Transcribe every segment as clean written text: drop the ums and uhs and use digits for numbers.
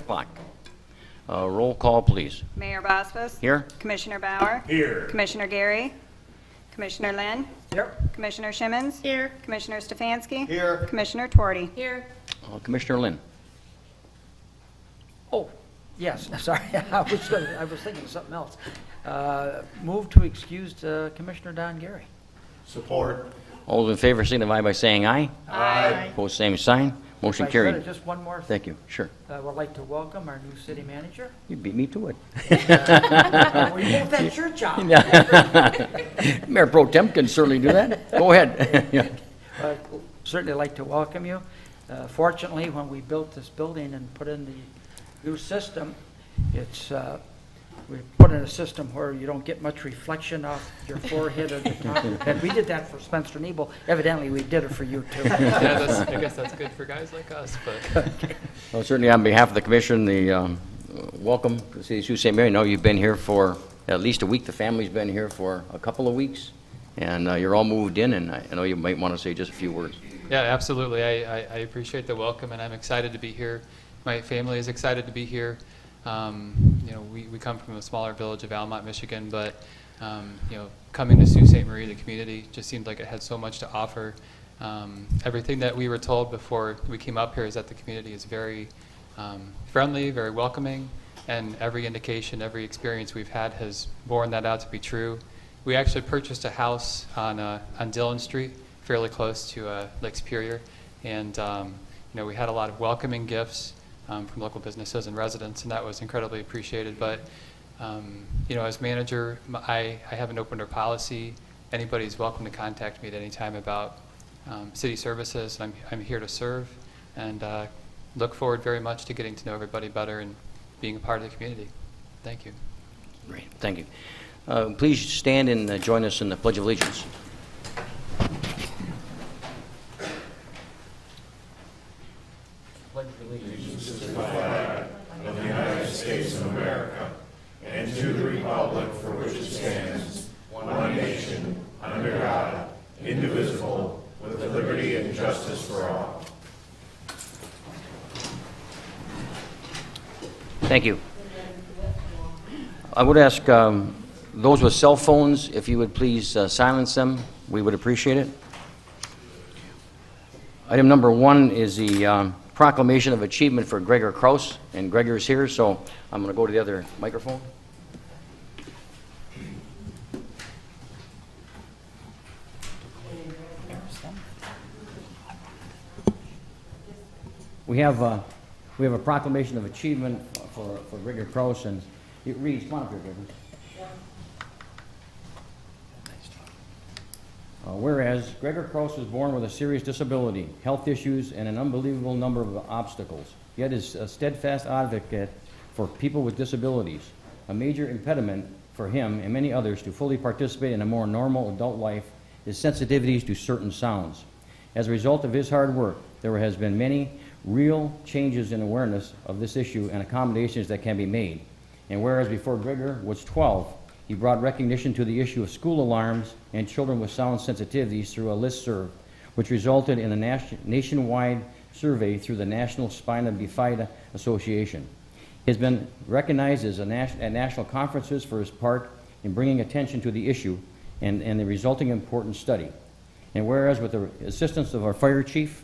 o'clock. Roll call, please. Mayor Bosphus. Here. Commissioner Bauer. Here. Commissioner Gary. Commissioner Lynn. Here. Commissioner Shimmons. Here. Commissioner Stefanski. Here. Commissioner Torty. Here. Commissioner Lynn. Oh, yes, sorry, I was thinking of something else. Move to excuse Commissioner Don Gary. Support. All those in favor signify by saying aye. Aye. Opposed, same sign. Motion If I could, carried. just one more thing. Thank you. Sure. I would like to welcome our new city manager. You beat me to it. We moved that church job. Mayor Pro Tem can certainly do that. Go ahead. Yeah. I'd certainly like to welcome you. Fortunately, when we built this building and put in the new system, it's, we put in a system where you don't get much reflection off your forehead or the top. And we did that for Spencer Nebel. Evidently, we did it for you, too. Yeah, I guess that's good for guys like us, but Well, certainly on behalf of the commission, the welcome to the city of Sault Ste. Marie. I know you've been here for at least a week. The family's been here for a couple of weeks, and you're all moved in, and I know you might want to say just a few words. yeah, absolutely. I appreciate the welcome, and I'm excited to be here. My family is excited to be here. You know, we come from a smaller village of Almont, Michigan, but you know, coming to Sault Ste. Marie, the community just seemed like it had so much to offer. Everything that we were told before we came up here is that the community is very friendly, very welcoming, and every indication, every experience we've had has borne that out to be true. We actually purchased a house on Dillon Street, fairly close to Lake Superior, and you know, we had a lot of welcoming gifts from local businesses and residents, and that was incredibly appreciated. But you know, as manager, I have an open door policy. Anybody's welcome to contact me at any time about city services. I'm here to serve, and look forward very much to getting to know everybody better and being a part of the community. Thank you. Great. Thank you. Please stand and join us in the Pledge of Allegiance. Pledge of Allegiance. To the flag of the United States of America and to the republic for which it stands, one nation, under God, indivisible, with liberty and justice for all. Thank you. I would ask those with cell phones, if you would please silence them. We would appreciate it. Item number 1 is the proclamation of achievement for Gregor Kraus, and Gregor is here, so I'm going to go to the other microphone. We have a proclamation of achievement for Gregor Kraus, and it reads, come on up here, Gregor. Whereas Gregor Kraus was born with a serious disability, health issues, and an unbelievable number of obstacles, yet is a steadfast advocate for people with disabilities, a major impediment for him and many others to fully participate in a more normal adult life is sensitivities to certain sounds. As a result of his hard work, there has been many real changes in awareness of this issue and accommodations that can be made. And whereas before Gregor was 12, he brought recognition to the issue of school alarms and children with sound sensitivities through a listserv, which resulted in a nationwide survey through the National Spina Bifida Association. He has been recognized as at national conferences for his part in bringing attention to the issue and the resulting important study. And whereas with the assistance of our fire chief,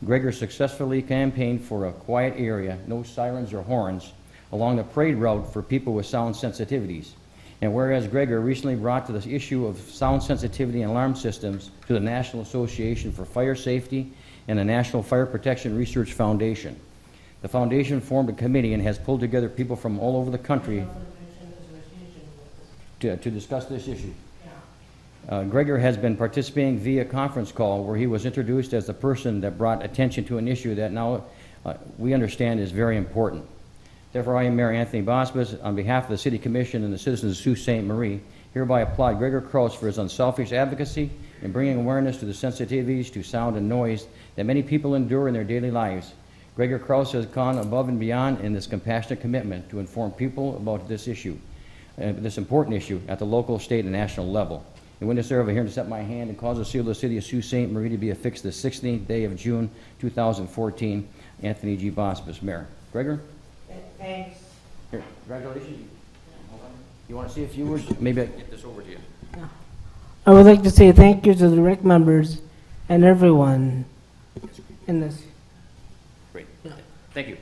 Gregor successfully campaigned for a quiet area, no sirens or horns, along the parade route for people with sound sensitivities. And whereas Gregor recently brought to the issue of sound sensitivity and alarm systems to the National Association for Fire Safety and the National Fire Protection Research Foundation. The foundation formed a committee and has pulled together people from all over the country to discuss this issue. Gregor has been participating via conference call where he was introduced as the person that brought attention to an issue that now we understand is very important. Therefore, I, Mayor Anthony Bosphus, on behalf of the City Commission and the citizens of Sault Ste. Marie, hereby applaud Gregor Kraus for his unselfish advocacy in bringing awareness to the sensitivities to sound and noise that many people endure in their daily lives. Gregor Kraus has gone above and beyond in this compassionate commitment to inform people about this issue, this important issue, at the local, state, and national level. In witness thereof, I hereby set my hand and cause the seal of the City of Sault Ste. Marie to be affixed the 16th day of June, 2014. Anthony G. Bosphus, Mayor. Gregor? Thanks. Here, congratulations. You want to say a few words? Maybe I can get this over to you. I would like to say thank you to the rec members and everyone in this. Great. Thank you.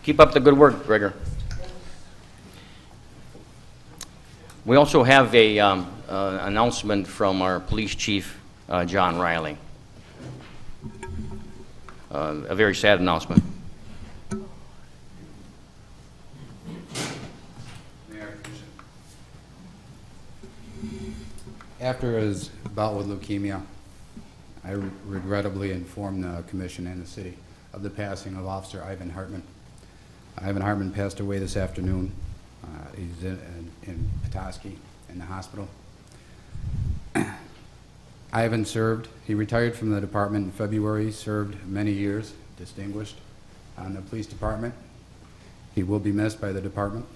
Keep up the good work, Gregor. We also have a announcement from our police chief, John Riley. A very sad announcement. After his bout with leukemia, I regrettably informed the commission and the city of the passing of Officer Ivan Hartman. Ivan Hartman passed away this afternoon. He's in Petoskey in the hospital. Ivan served. He retired from the department in February, served many years, distinguished on the police department. He will be missed by the department.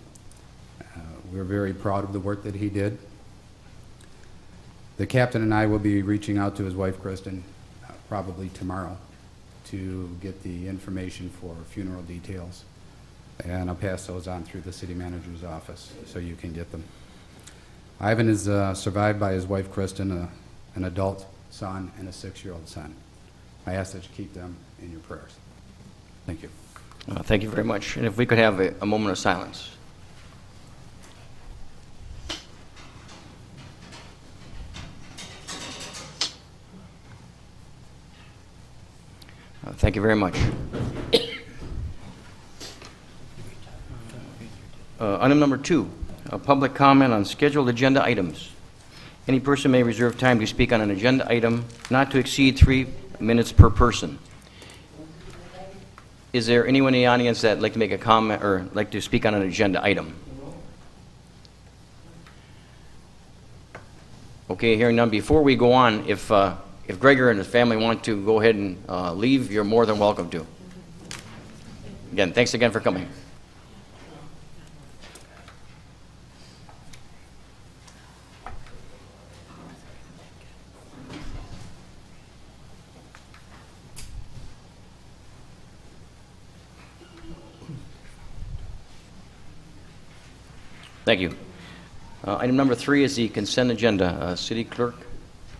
We're very proud of the work that he did. The captain and I will be reaching out to his wife, Kristen, probably tomorrow to get the information for funeral details. And I'll pass those on through the city manager's office so you can get them. Ivan is survived by his wife, Kristen, an adult son, and a 6-year-old son. I ask that you keep them in your prayers. Thank you. Thank you very much. And if we could have a moment of silence. Thank you very much. Item number 2, public comment on scheduled agenda items. Any person may reserve time to speak on an agenda item not to exceed 3 minutes per person. Is there anyone in the audience that would like to make a comment or like to speak on an agenda item? Okay, hearing none. Before we go on, if Gregor and his family want to go ahead and leave, you're more than welcome to. Again, thanks again for coming. Thank you. Item number 3 is the consent agenda. City Clerk,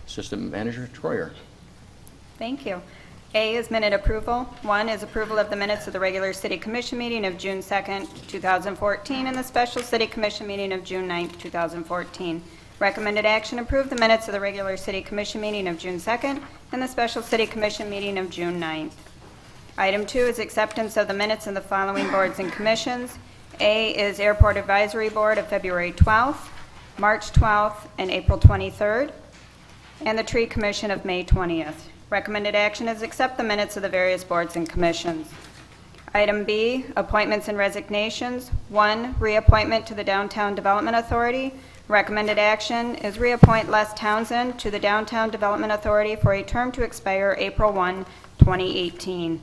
Assistant Manager Troyer. Thank you. A is minute approval. 1 is approval of the minutes of the regular City Commission meeting of June 2nd, 2014, and the special City Commission meeting of June 9th, 2014. Recommended action, approve the minutes of the regular City Commission meeting of June 2nd and the special City Commission meeting of June 9th. Item 2 is acceptance of the minutes of the following boards and commissions. A is Airport Advisory Board of February 12th, March 12th, and April 23rd, and the Tree Commission of May 20th. Recommended action is accept the minutes of the various boards and commissions. Item B, appointments and resignations. 1, reappointment to the Downtown Development Authority. Recommended action is reappoint Les Townsend to the Downtown Development Authority for a term to expire April 1, 2018.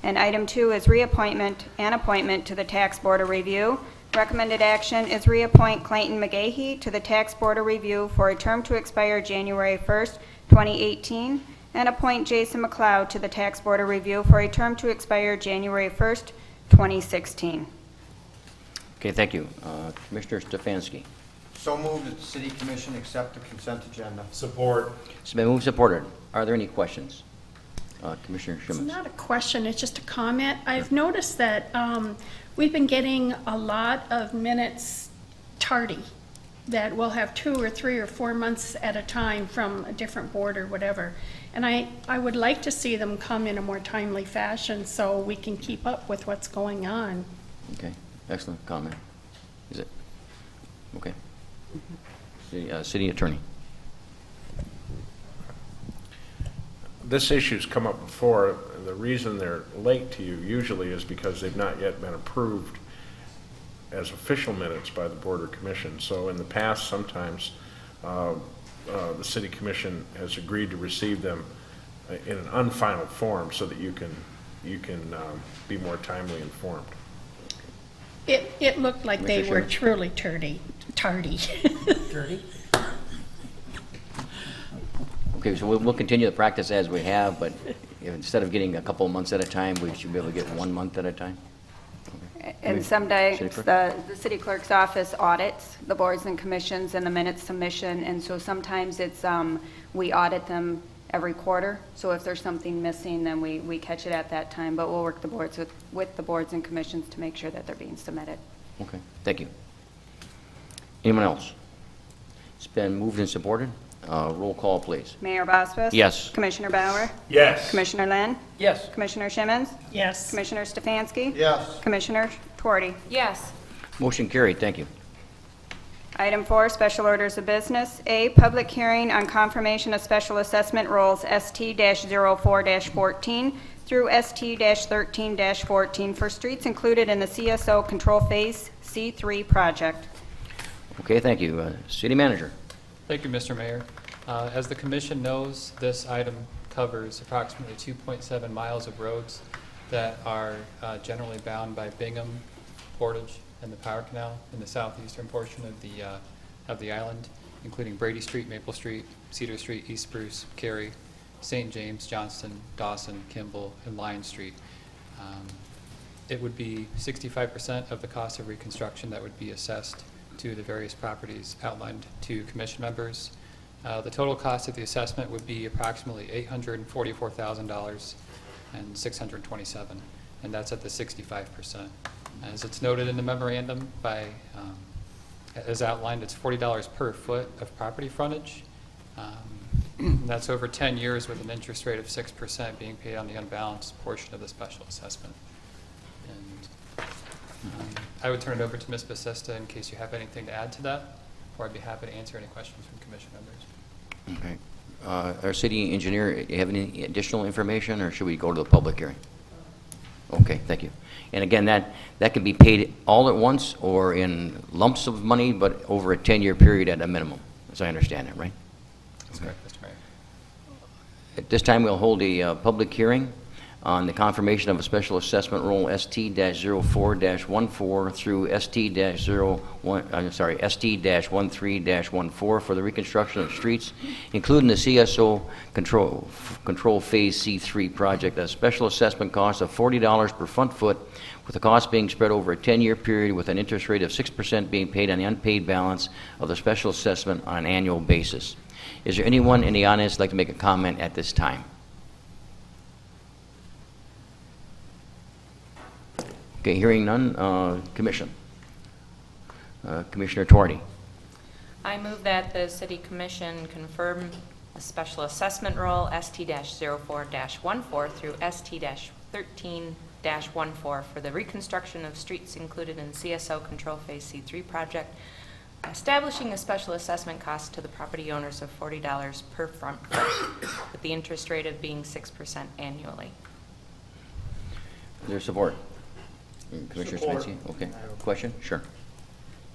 And item 2 is reappointment and appointment to the Tax Board of Review. Recommended action is reappoint Clayton McGahee to the Tax Board of Review for a term to expire January 1st, 2018, and appoint Jason McLeod to the Tax Board of Review for a term to expire January 1st, 2016. Okay, thank you. Commissioner Stefanski. So moved that the City Commission accept the consent agenda. Support. It's been moved and supported. Are there any questions? Commissioner It's Schimmons. not a question, it's just a comment. I've noticed that we've been getting a lot of minutes tardy, that we'll have 2 or 3 or 4 months at a time from a different board or whatever. And I would like to see them come in a more timely fashion so we can keep up with what's going on. Okay, excellent comment. Is it? Okay. City Attorney. This issue's come up before. The reason they're late to you usually is because they've not yet been approved as official minutes by the Board or Commission. So in the past, sometimes the City Commission has agreed to receive them in an unfinal form so that you can be more timely informed. It looked like they Mr. were Sherman. truly tardy. Okay, so we'll continue the practice as we have, but instead of getting a couple of months at a time, we should be able to get 1 month at a time? And some days, the city clerk's office audits the boards and commissions and the minutes submission, and so sometimes it's, we audit them every quarter, so if there's something missing, then we catch it at that time, but we'll work with the boards and commissions to make sure that they're being submitted. Okay, thank you. Anyone else? It's been moved and supported. Roll call, please. Mayor Boswis? Yes. Commissioner Bauer? Yes. Commissioner Lynn? Yes. Commissioner Shimmons? Yes. Commissioner Stefanski? Yes. Commissioner Twardy? Yes. Motion carried, thank you. Item 4, special orders of business. A, public hearing on confirmation of special assessment rolls ST-04-14 through ST-13-14 for streets included in the CSO Control Phase C3 project. Okay, thank you. City Manager. Thank you, Mr. Mayor. As the commission knows, this item covers approximately 2.7 miles of roads that are generally bound by Bingham, Portage, and the Power Canal in the southeastern portion of the island, including Brady Street, Maple Street, Cedar Street, East Spruce, Cary, St. James, Johnston, Dawson, Kimball, and Lion Street. It would be 65% of the cost of reconstruction that would be assessed to the various properties outlined to commission members. The total cost of the assessment would be approximately $844,000 and $627, and that's at the 65%. As it's noted in the memorandum as outlined, it's $40 per foot of property frontage. That's over 10 years with an interest rate of 6% being paid on the unbalanced portion of the special assessment. And I would turn it over to Ms. Basista in case you have anything to add to that, or I'd be happy to answer any questions from commission members. Okay. Our city engineer, you have any additional information, or should we go to the public hearing? Okay, thank you. And again, that can be paid all at once or in lumps of money, but over a 10-year period at a minimum, as I understand it, right? That's correct, Mr. Mayor. At this time, we'll hold a public hearing on the confirmation of a special assessment roll ST-04-14 through ST-13-14 for the reconstruction of streets, including the CSO Control Phase C3 project at a special assessment cost of $40 per front foot, with the cost being spread over a 10-year period with an interest rate of 6% being paid on the unpaid balance of the special assessment on an annual basis. Is there anyone in the audience who'd like to make a comment at this time? Okay, hearing none, Commission. Commissioner Twardy. I move that the City Commission confirm the special assessment roll ST-04-14 through ST-13-14 for the reconstruction of streets included in CSO Control Phase C3 project, establishing a special assessment cost to the property owners of $40 per front foot, with the interest rate of being 6% annually. Is there support? Commissioner Support. Smitzy? Okay. Question? Sure.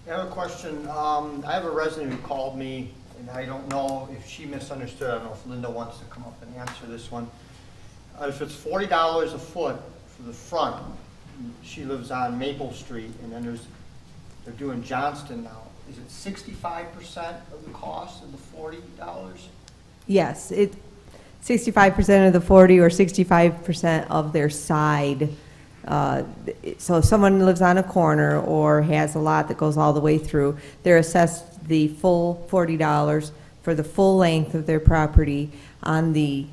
I have a question. I have a resident who called me, and I don't know if she misunderstood. I don't know if Linda wants to come up and answer this one. If it's $40 a foot for the front, she lives on Maple Street, and then they're doing Johnston now. Is it 65% of the cost of the $40? Yes, 65% of the 40 or 65% of their side. So if someone lives on a corner or has a lot that goes all the way through, they're assessed the full $40 for the full length of their property on the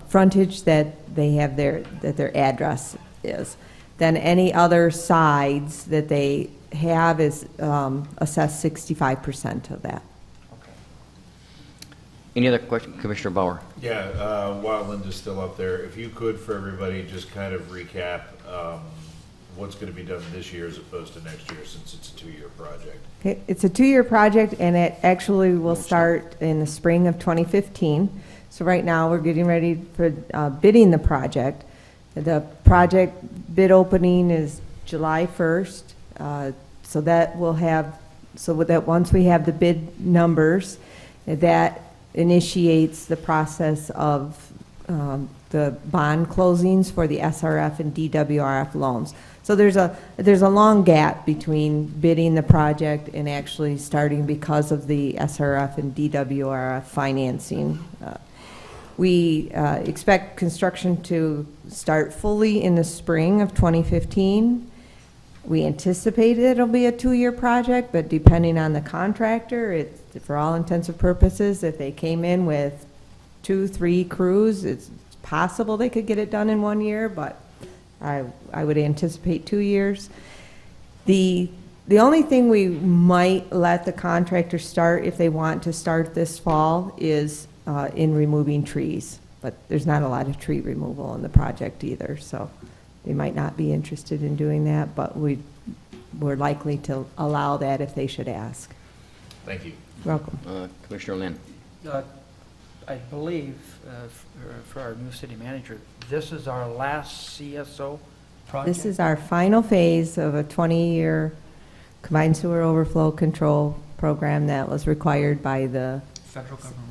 frontage that they have that their address is. Then any other sides that they have is assessed 65% of that. Any other question? Commissioner Bauer. Yeah, while Linda's still up there, if you could, for everybody, just kind of recap what's going to be done this year as opposed to next year, since it's a 2-year project. Okay, it's a 2-year project, and it actually will start in the spring of 2015. So right now, we're getting ready for bidding the project. The project bid opening is July 1st, so that once we have the bid numbers, that initiates the process of the bond closings for the SRF and DWRF loans. So there's a long gap between bidding the project and actually starting because of the SRF and DWRF financing. We expect construction to start fully in the spring of 2015. We anticipate it'll be a 2-year project, but depending on the contractor, it's, for all intents and purposes, if they came in with 2-3 crews, it's possible they could get it done in 1 year, but I would anticipate 2 years. The only thing we might let the contractor start if they want to start this fall is in removing trees, but there's not a lot of tree removal in the project either, so they might not be interested in doing that, but we're likely to allow that if they should ask. Thank you. Welcome. Commissioner Lynn? I believe, for our new city manager, this is our last CSO project? This is our final phase of a 20-year combined sewer overflow control program that was required by the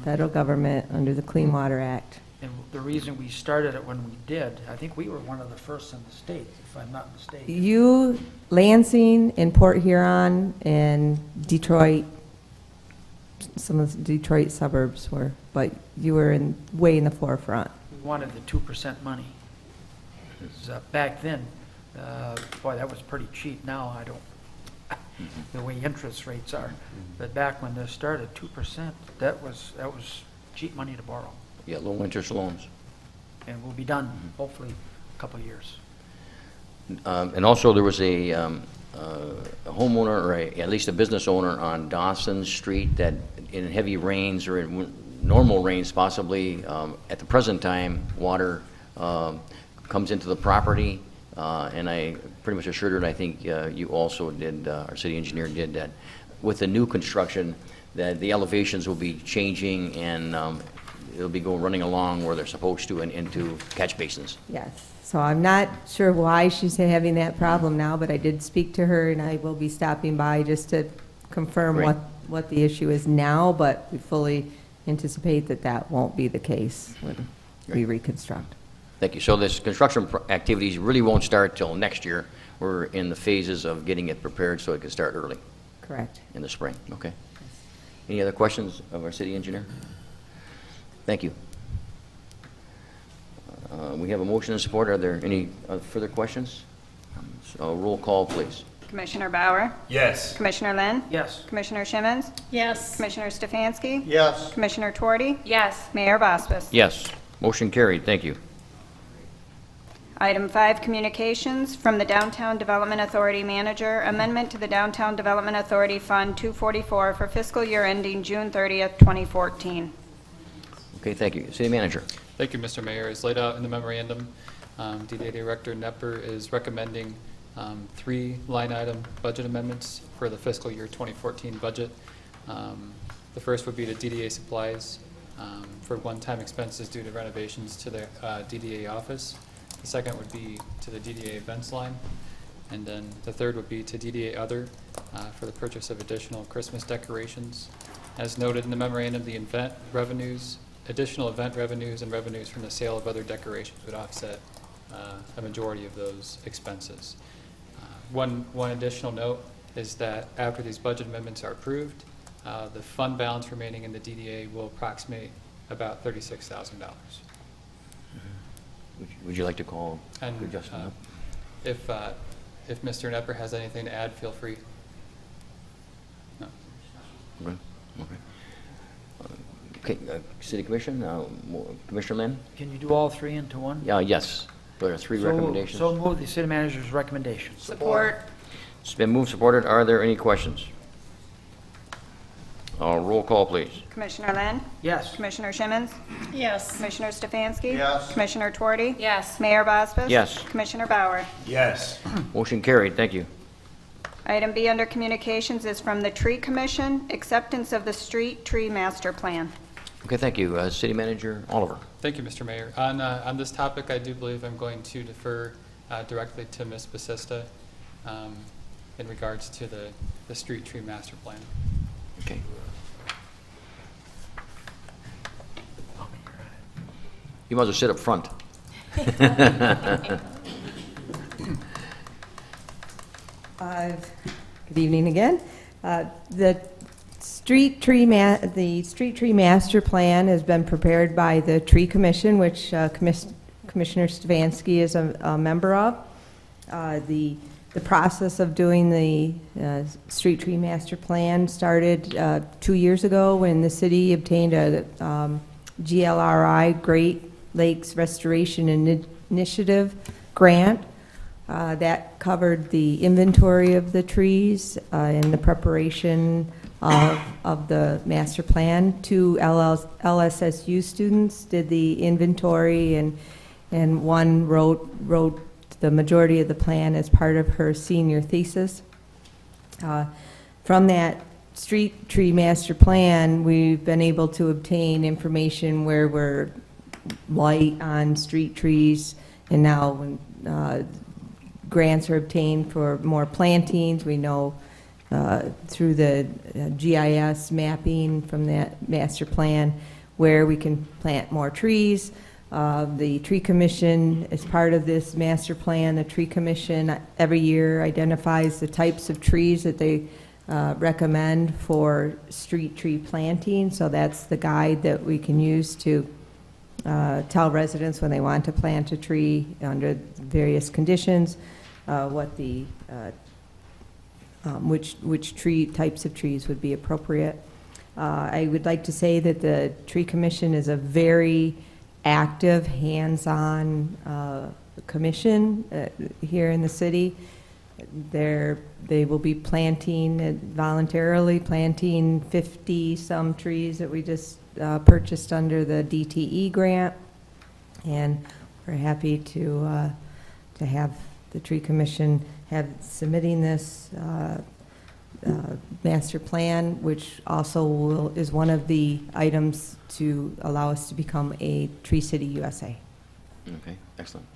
federal government under the Clean Water Act. And the reason we started it when we did, I think we were one of the first in the state, if I'm not mistaken. You, Lansing, and Port Huron, and Detroit, some of the Detroit suburbs were, but you were way in the forefront. We wanted the 2% money. 'Cause, back then, boy, that was pretty cheap. Now I don't, the way interest rates are. But back when this started, 2%, that was cheap money to borrow. Yeah, low interest loans. And we'll be done, hopefully, a couple of years. And also, there was a homeowner, or at least a business owner on Dawson Street that in heavy rains or in normal rains possibly, at the present time, water comes into the property, and I pretty much assured her, and I think you also did, our city engineer did, that with the new construction, that the elevations will be changing and it'll be running along where they're supposed to and into catch basins. Yes. So I'm not sure why she's having that problem now, but I did speak to her, and I will be stopping by just to confirm Great. what the issue is now, but we fully anticipate that that won't be the case when we reconstruct. Thank you. So this construction activities really won't start till next year. We're in the phases of getting it prepared so it can start early Correct. in the spring. Okay. Any other questions of our city engineer? Thank you. We have a motion and support. Are there any further questions? So roll call, please. Commissioner Bauer? Yes. Commissioner Lynn? Yes. Commissioner Shimmons? Yes. Commissioner Stefanski? Yes. Commissioner Tuorty? Yes. Mayor Boswis? Yes. Motion carried. Thank you. Item 5, communications from the Downtown Development Authority Manager, amendment to the Downtown Development Authority Fund 244 for fiscal year ending June 30th, 2014. Okay, thank you. City manager. Thank you, Mr. Mayor. As laid out in the memorandum, DDA Director Nepper is recommending 3 line-item budget amendments for the fiscal year 2014 budget. The first would be to DDA supplies for one-time expenses due to renovations to the DDA office. The second would be to the DDA events line. And then the third would be to DDA other for the purchase of additional Christmas decorations. As noted in the memorandum, the additional event revenues and revenues from the sale of other decorations would offset a majority of those expenses. One additional note is that after these budget amendments are approved, the fund balance remaining in the DDA will approximate about $36,000. Would you like to call And Justin up? if Mr. Nepper has anything to add, feel free. No. Okay. Okay, City Commission, Commissioner Lynn? Can you do all 3 into one? Yes. There are 3 recommendations. So move the city manager's recommendation. Support. It's been moved, supported. Are there any questions? Roll call, please. Commissioner Lynn? Yes. Commissioner Shimmons? Yes. Commissioner Stefanski? Yes. Commissioner Tuorty? Yes. Mayor Boswis? Yes. Commissioner Bauer? Yes. Motion carried. Thank you. Item B under communications is from the Tree Commission, acceptance of the street tree master plan. Okay, thank you. City Manager Oliver. Thank you, Mr. Mayor. On this topic, I do believe I'm going to defer directly to Ms. Basista in regards to the street tree master plan. Okay. You might as well sit up front. Good evening again. The street tree master plan has been prepared by the Tree Commission, which Commissioner Stefanski is a member of. The process of doing the street tree master plan started 2 years ago when the city obtained a GLRI, Great Lakes Restoration Initiative grant. That covered the inventory of the trees and the preparation of the master plan. 2 LSSU students did the inventory, and one wrote the majority of the plan as part of her senior thesis. From that street tree master plan, we've been able to obtain information where we're light on street trees, and now when grants are obtained for more plantings, we know through the GIS mapping from that master plan where we can plant more trees. The Tree Commission, as part of this master plan, the Tree Commission every year identifies the types of trees that they recommend for street tree planting. So that's the guide that we can use to tell residents when they want to plant a tree under various conditions, what the which tree types of trees would be appropriate. I would like to say that the Tree Commission is a very active, hands-on commission here in the city. They will be planting, voluntarily planting 50-some trees that we just purchased under the DTE grant, and we're happy to have the Tree Commission submitting this master plan, which also is one of the items to allow us to become a Tree City USA. Okay, excellent.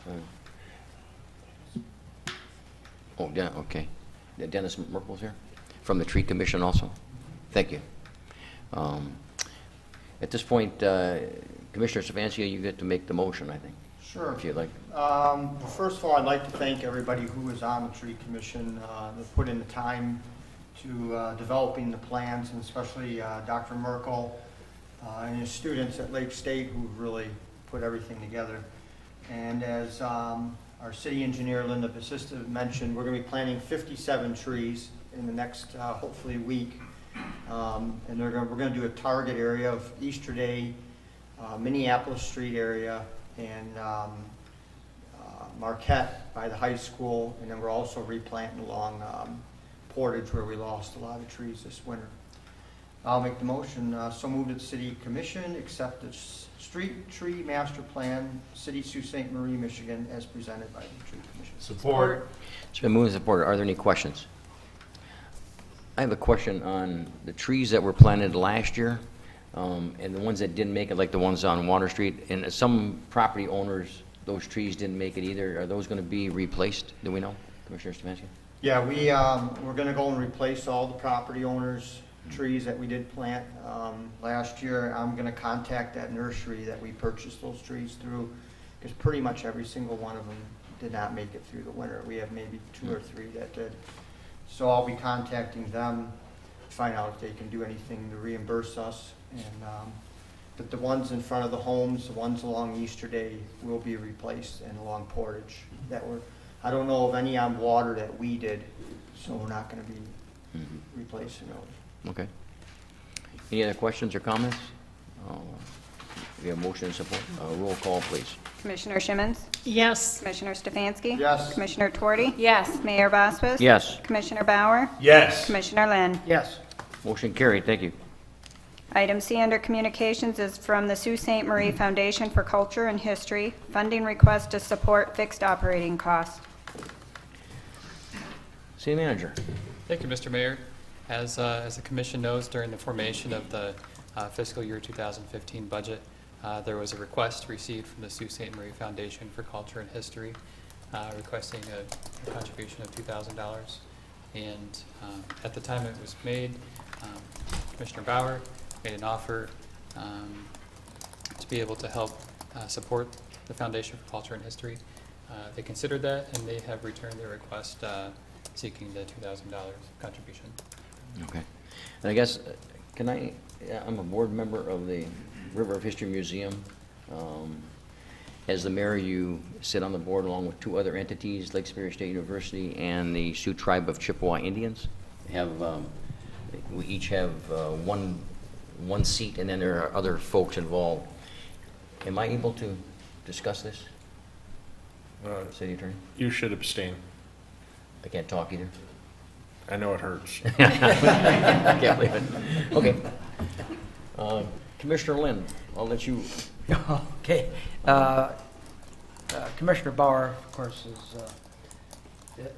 Oh, yeah, okay. Dennis Merkel's here from the Tree Commission also. Thank you. At this point, Commissioner Stefanski, you get to make the motion, I think. Sure. If you'd like. Well, first of all, I'd like to thank everybody who was on the Tree Commission that put in the time to developing the plans, and especially Dr. Merkel and his students at Lake State who really put everything together. And as our city engineer, Linda Basista, mentioned, we're going to be planting 57 trees in the next, hopefully, week. And we're going to do a target area of Easter Day, Minneapolis Street area, and Marquette by the high school. And then we're also replanting along Portage, where we lost a lot of trees this winter. I'll make the motion. So moved at the City Commission, accept the street tree master plan, City Sault Ste. Marie, Michigan, as presented by the Tree Commission. Support. It's been moved and supported. Are there any questions? I have a question on the trees that were planted last year and the ones that didn't make it, like the ones on Water Street. And some property owners, those trees didn't make it either. Are those going to be replaced? Do we know, Commissioner Stefanski? Yeah, we're going to go and replace all the property owners' trees that we did plant last year. I'm going to contact that nursery that we purchased those trees through, because pretty much every single one of them did not make it through the winter. We have maybe 2 or 3 that did. So I'll be contacting them to find out if they can do anything to reimburse us. And but the ones in front of the homes, the ones along Easter Day, will be replaced, and along Portage that were. I don't know of any on Water that we did, so we're not going to be replacing those. Okay. Any other questions or comments? We have motion and support. Roll call, please. Commissioner Shimmons? Yes. Commissioner Stefanski? Yes. Commissioner Twardy? Yes. Mayor Boswis? Yes. Commissioner Bauer? Yes. Commissioner Lynn? Yes. Motion carried. Thank you. Item C under Communications is from the Sault Ste. Marie Foundation for Culture and History, funding request to support fixed operating costs. City Manager. Thank you, Mr. Mayor. As the Commission knows, during the formation of the fiscal year 2015 budget, there was a request received from the Sault Ste. Marie Foundation for Culture and History requesting a contribution of $2,000. And at the time it was made, Commissioner Bauer made an offer to be able to help support the Foundation for Culture and History. They considered that, and they have returned their request seeking the $2,000 contribution. Okay. And I guess, I'm a board member of the River of History Museum. As the mayor, you sit on the board along with two other entities, Lake Superior State University and the Sioux Tribe of Chippewa Indians. We each have one seat, and then there are other folks involved. Am I able to discuss this, City Attorney? You should abstain. I can't talk either. I know it hurts. I can't believe it. Okay. Commissioner Lynn, I'll let you. Okay. Commissioner Bauer, of course,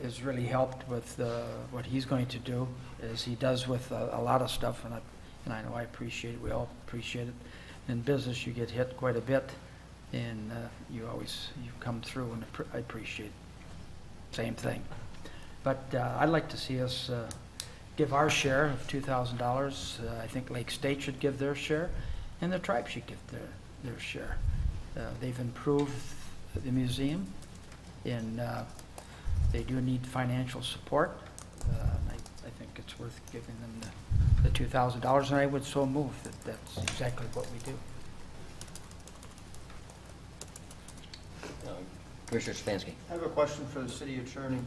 is really helped with what he's going to do, as he does with a lot of stuff, and I know I appreciate it. We all appreciate it. In business, you get hit quite a bit, and you come through, and I appreciate it. Same thing. But I'd like to see us give our share of $2,000. I think Lake State should give their share, and the tribe should give their share. They've improved the museum, and they do need financial support. I think it's worth giving them the $2,000, and I would so move that that's exactly what we do. Commissioner Stefanski. I have a question for the city attorney.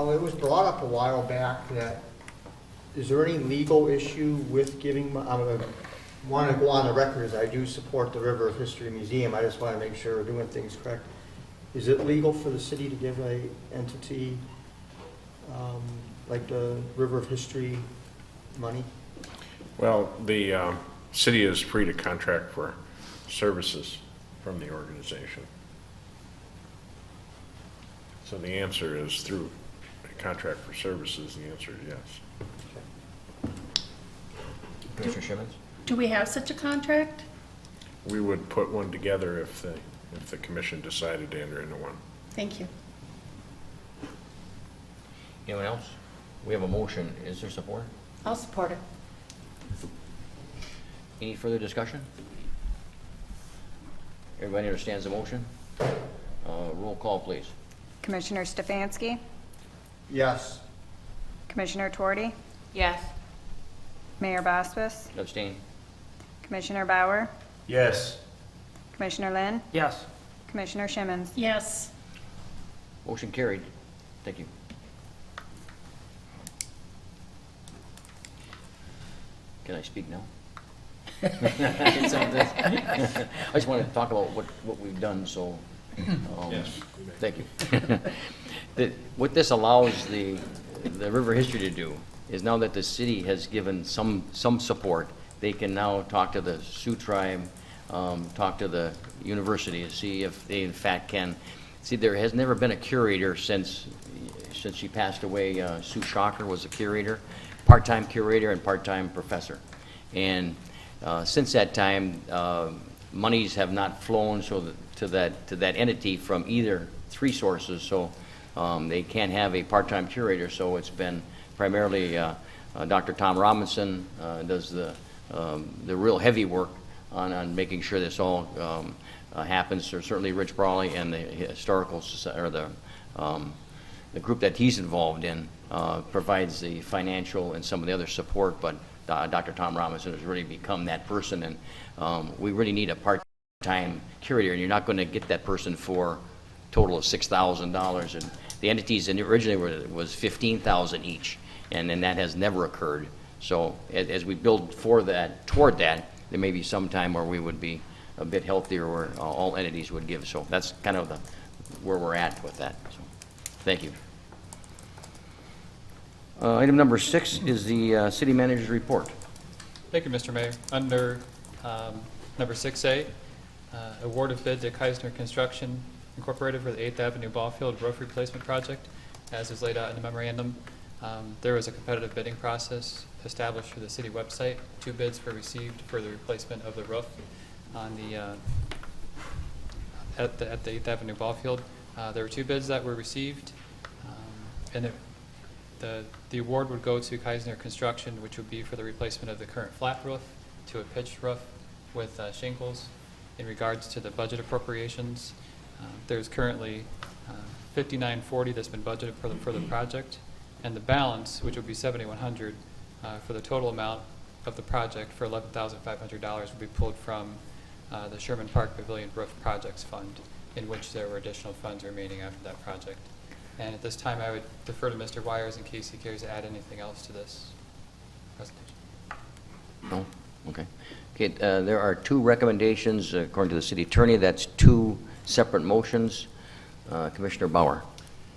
It was brought up a while back that, is there any legal issue with giving, I want to go on the record as I do support the River of History Museum. I just want to make sure we're doing things correct. Is it legal for the city to give a entity like the River of History money? Well, the city is free to contract for services from the organization. So the answer is through a contract for services, the answer is yes. Commissioner Simmons? Do we have such a contract? We would put one together if the commission decided to enter into one. Thank you. Anyone else? We have a motion. Is there support? I'll support it. Any further discussion? Everybody understands the motion? Roll call, please. Commissioner Stefanski? Yes. Commissioner Tuorty? Yes. Mayor Boswis? Abstain? Commissioner Bauer? Yes. Commissioner Lynn? Yes. Commissioner Simmons? Yes. Motion carried. Thank you. Can I speak now? I just want to talk about what we've done, so. Yes. Thank you. What this allows the River History to do is, now that the city has given some support, they can now talk to the Sioux Tribe, talk to the university to see if they in fact can. See, there has never been a curator since she passed away. Sue Shocker was a curator, part-time curator and part-time professor. And since that time, monies have not flown to that entity from either three sources, so they can't have a part-time curator. So it's been primarily Dr. Tom Robinson does the real heavy work on making sure this all happens. Or certainly Rich Brawley and the historical or the group that he's involved in provides the financial and some of the other support, but Dr. Tom Robinson has really become that person, and we really need a part-time curator, and you're not going to get that person for a total of $6,000. And the entities originally was $15,000 each, and then that has never occurred. So as we build toward that, there may be some time where we would be a bit healthier, where all entities would give. So that's kind of where we're at with that. So, thank you. Item number 6 is the city manager's report. Thank you, Mr. Mayor. Under number 6A, award of bid to Keisner Construction Incorporated for the 8th Avenue Ball Field Roof Replacement Project, as is laid out in the memorandum. There was a competitive bidding process established through the city website. 2 bids were received for the replacement of the roof on at the 8th Avenue Ball Field. There were 2 bids that were received, and the award would go to Keisner Construction, which would be for the replacement of the current flat roof to a pitched roof with shingles. In regards to the budget appropriations, there's currently $5940 that's been budgeted for the project, and the balance, which would be $7,100 for the total amount of the project for $11,500 would be pulled from the Sherman Park Pavilion Roof Projects Fund, in which there were additional funds remaining after that project. And at this time, I would defer to Mr. Wires in case he cares to add anything else to this presentation. No? Okay. Okay, there are two recommendations according to the city attorney. That's two separate motions. Commissioner Bauer.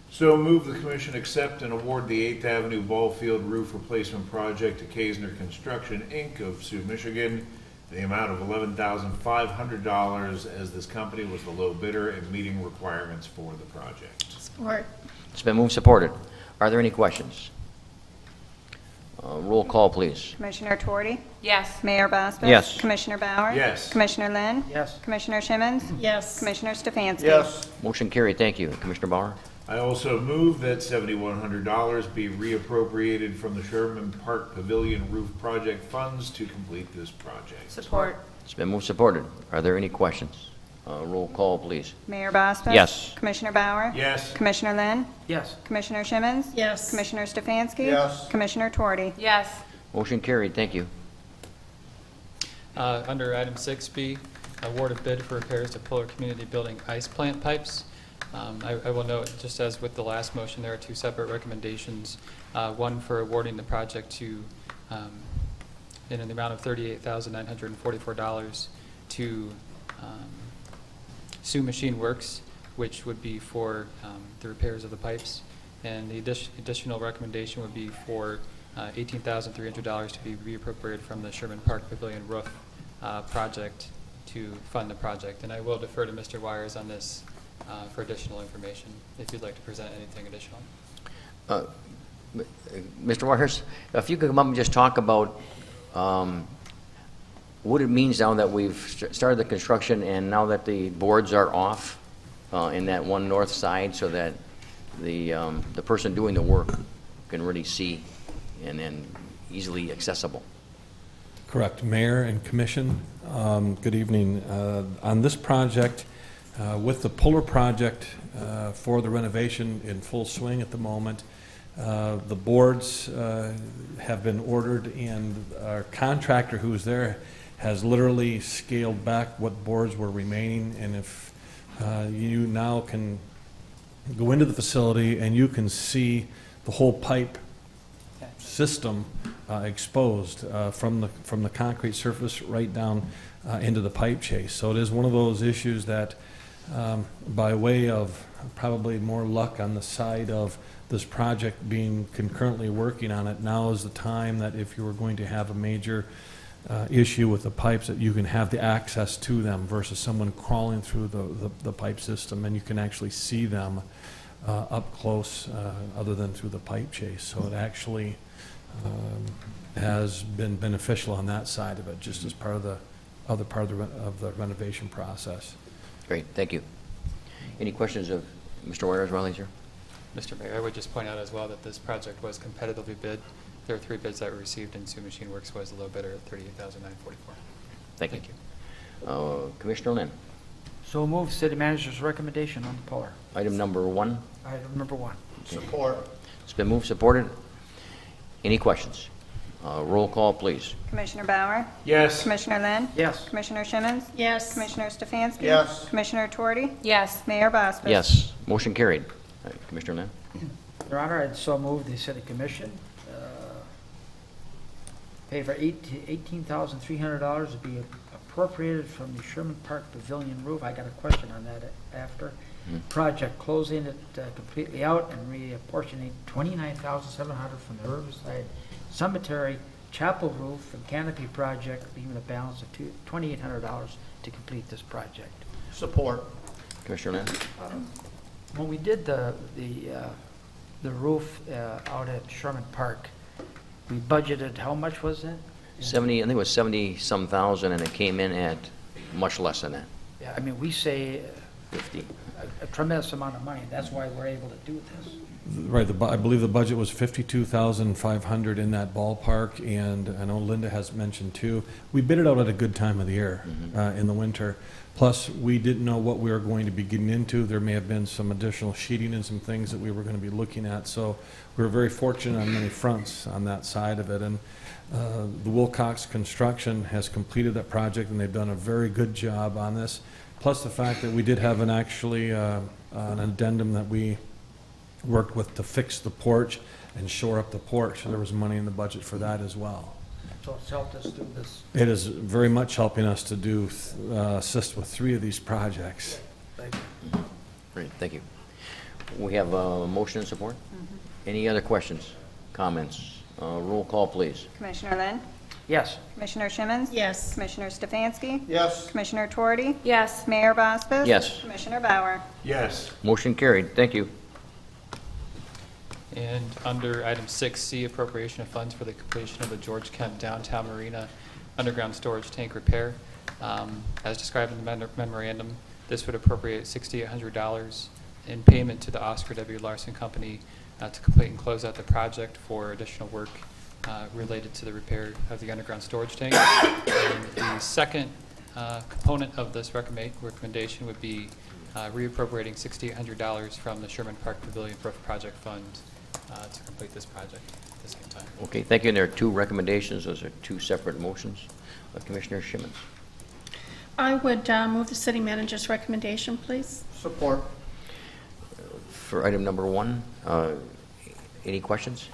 So move the commission accept and award the 8th Avenue Ball Field Roof Replacement Project to Keisner Construction, Inc. of Sioux, Michigan, the amount of $11,500 as this company was the low bidder and meeting requirements for the project. Support. It's been moved, supported. Are there any questions? Roll call, please. Commissioner Tuorty? Yes. Mayor Boswell? Yes. Commissioner Bauer? Yes. Commissioner Lynn? Yes. Commissioner Shimmons? Yes. Commissioner Stefanski? Yes. Motion carried. Thank you. Commissioner Bauer. I also move that $7,100 be reappropriated from the Sherman Park Pavilion Roof Project funds to complete this project. Support. It's been moved, supported. Are there any questions? Roll call, please. Mayor Boswell? Yes. Commissioner Bauer? Yes. Commissioner Lynn? Yes. Commissioner Shimmons? Yes. Commissioner Stefanski? Yes. Commissioner Tuorty? Yes. Motion carried. Thank you. Under item 6B, award of bid for repairs to Puller Community Building ice plant pipes. I will note, just as with the last motion, there are two separate recommendations. One for awarding the project to, in the amount of $38,944 to Sioux Machine Works, which would be for the repairs of the pipes. And the additional recommendation would be for $18,300 to be reappropriated from the Sherman Park Pavilion Roof project to fund the project. And I will defer to Mr. Wires on this for additional information, if you'd like to present anything additional. Mr. Waters, if you could come up and just talk about what it means now that we've started the construction and now that the boards are off in that one north side, so that the person doing the work can really see and then easily accessible. Correct. Mayor and Commission, good evening. On this project, with the Puller project for the renovation in full swing at the moment, the boards have been ordered, and our contractor who's there has literally scaled back what boards were remaining. And if you now can go into the facility and you can see the whole pipe system exposed from the concrete surface right down into the pipe chase. So it is one of those issues that by way of probably more luck on the side of this project being concurrently working on it, now is the time that if you were going to have a major issue with the pipes, that you can have the access to them versus someone crawling through the pipe system, and you can actually see them up close other than through the pipe chase. So it actually has been beneficial on that side of it, just as part of the other part of the renovation process. Great, thank you. Any questions of Mr. Waters while he's here? Mr. Mayor, I would just point out as well that this project was competitively bid. There were 3 bids that were received, and Sioux Machine Works was the low bidder at $38,944. Thank you. Commissioner Lynn. So move city manager's recommendation on the Puller. Item number 1. Item number 1. Support. It's been moved, supported. Any questions? Roll call, please. Commissioner Bauer? Yes. Commissioner Lynn? Yes. Commissioner Shimmons? Yes. Commissioner Stefanski? Yes. Commissioner Tuorty? Yes. Mayor Boswell? Yes. Motion carried. Commissioner Lynn. Your Honor, I'd so move the city commission pay for $18,300 to be appropriated from the Sherman Park Pavilion roof. I got a question on that after. Project closing it completely out and reapportioning $29,700 from the Riverside Cemetery Chapel roof and canopy project, leaving a balance of $2,800 to complete this project. Support. Commissioner Lynn. When we did the roof out at Sherman Park, we budgeted, how much was it? 70, I think it was 70-some thousand, and it came in at much less than that. Yeah, I mean, we say 50. A tremendous amount of money. That's why we're able to do this. Right, I believe the budget was 52,500 in that ballpark, and I know Linda has mentioned too, we bid it out at a good time of the year, in the winter. Plus, we didn't know what we were going to be getting into. There may have been some additional sheeting and some things that we were going to be looking at, so we were very fortunate on many fronts on that side of it. And the Wilcox Construction has completed that project, and they've done a very good job on this. Plus the fact that we did have an addendum that we worked with to fix the porch and shore up the porch. There was money in the budget for that as well. So it's helped us do this. It is very much helping us to do, assist with 3 of these projects. Thank you. Great, thank you. We have a motion and support. Any other questions, comments? Roll call, please. Commissioner Lynn? Yes. Commissioner Shimmons? Yes. Commissioner Stefanski? Yes. Commissioner Tuorty? Yes. Mayor Bospas? Yes. Commissioner Bauer? Yes. Motion carried, thank you. And under item 6C, appropriation of funds for the completion of the George Kent Downtown Marina underground storage tank repair. As described in the memorandum, this would appropriate $6,800 in payment to the Oscar W. Larson Company to complete and close out the project for additional work related to the repair of the underground storage tank. And the second component of this recommendation would be reappropriating $6,800 from the Sherman Park Pavilion Roof Project Fund to complete this project at the same time. Okay, thank you. And there are 2 recommendations. Those are 2 separate motions. Commissioner Shimmons. I would move the city manager's recommendation, please. Support. For item number 1, any questions?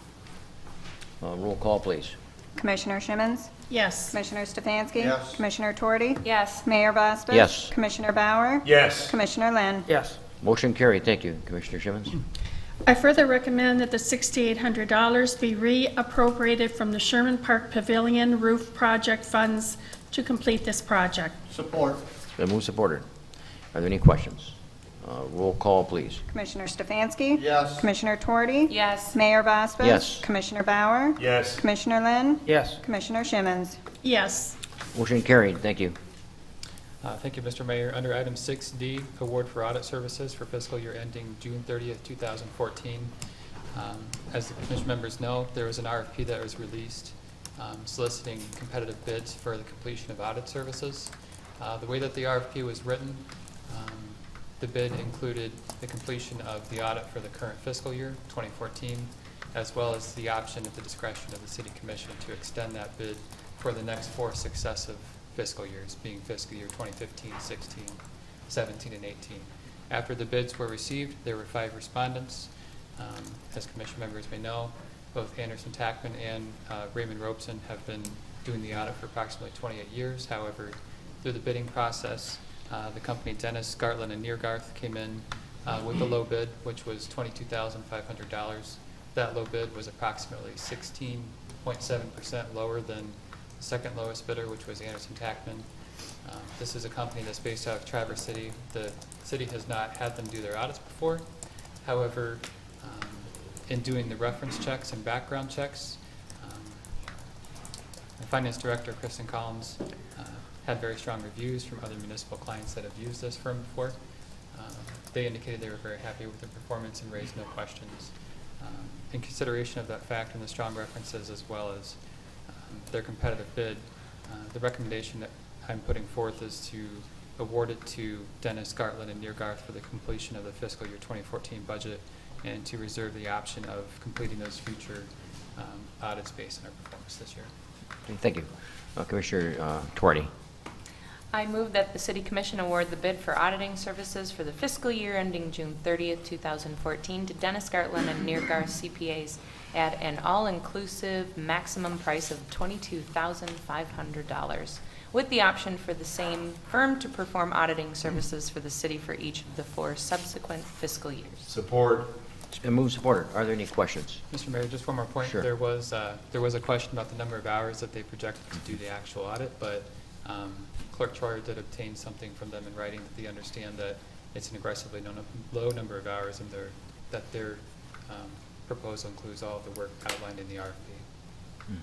Roll call, please. Commissioner Shimmons? Yes. Commissioner Stefanski? Yes. Commissioner Tuorty? Yes. Mayor Bospas? Yes. Commissioner Bauer? Yes. Commissioner Lynn? Yes. Motion carried, thank you. Commissioner Shimmons. I further recommend that the $6,800 be reappropriated from the Sherman Park Pavilion Roof Project funds to complete this project. Support. Been moved, supported. Are there any questions? Roll call, please. Commissioner Stefanski? Yes. Commissioner Tuorty? Yes. Mayor Bospas? Yes. Commissioner Bauer? Yes. Commissioner Lynn? Yes. Commissioner Shimmons? Yes. Motion carried, thank you. Thank you, Mr. Mayor. Under item 6D, award for audit services for fiscal year ending June 30th, 2014. As the commission members know, there was an RFP that was released soliciting competitive bids for the completion of audit services. The way that the RFP was written, the bid included the completion of the audit for the current fiscal year, 2014, as well as the option at the discretion of the City Commission to extend that bid for the next 4 successive fiscal years, being fiscal year 2015, 16, 17, and 18. After the bids were received, there were 5 respondents. As commission members may know, both Anderson Tackman and Raymond Robeson have been doing the audit for approximately 28 years. However, through the bidding process, the company Dennis, Gartland, and Neergarth came in with the low bid, which was $22,500. That low bid was approximately 16.7% lower than the second lowest bidder, which was Anderson Tackman. This is a company that's based out of Traverse City. The city has not had them do their audits before. However, in doing the reference checks and background checks, the finance director, Kristen Collins, had very strong reviews from other municipal clients that have used this firm before. They indicated they were very happy with their performance and raised no questions. In consideration of that fact and the strong references as well as their competitive bid, the recommendation that I'm putting forth is to award it to Dennis, Gartland, and Neergarth for the completion of the fiscal year 2014 budget and to reserve the option of completing those future audits based on our performance this year. Okay, thank you. Commissioner Tuorty. I move that the City Commission award the bid for auditing services for the fiscal year ending June 30th, 2014 to Dennis Gartland and Neergarth CPAs at an all-inclusive maximum price of $22,500, with the option for the same firm to perform auditing services for the city for each of the 4 subsequent fiscal years. Support. It's been moved, supported. Are there any questions? Mr. Mayor, just one more point. Sure. There was a question about the number of hours that they projected to do the actual audit, but Clerk Troyer did obtain something from them in writing that they understand that it's an aggressively low number of hours and that their proposal includes all of the work outlined in the RFP. I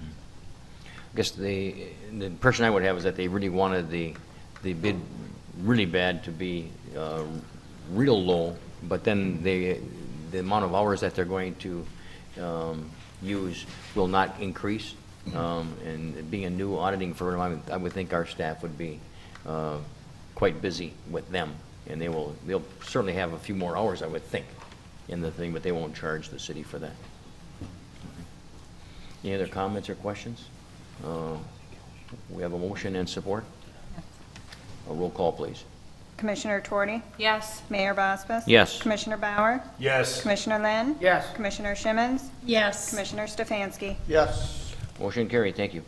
guess the impression I would have is that they really wanted the bid really bad to be real low, but then the amount of hours that they're going to use will not increase. And being a new auditing firm, I would think our staff would be quite busy with them, and they'll certainly have a few more hours, I would think, in the thing, but they won't charge the city for that. Any other comments or questions? We have a motion and support. A roll call, please. Commissioner Tuorty? Yes. Mayor Bosbus? Yes. Commissioner Bauer? Yes. Commissioner Lynn? Yes. Commissioner Shimmons? Yes. Commissioner Stefanski? Yes. Motion carried. Thank you.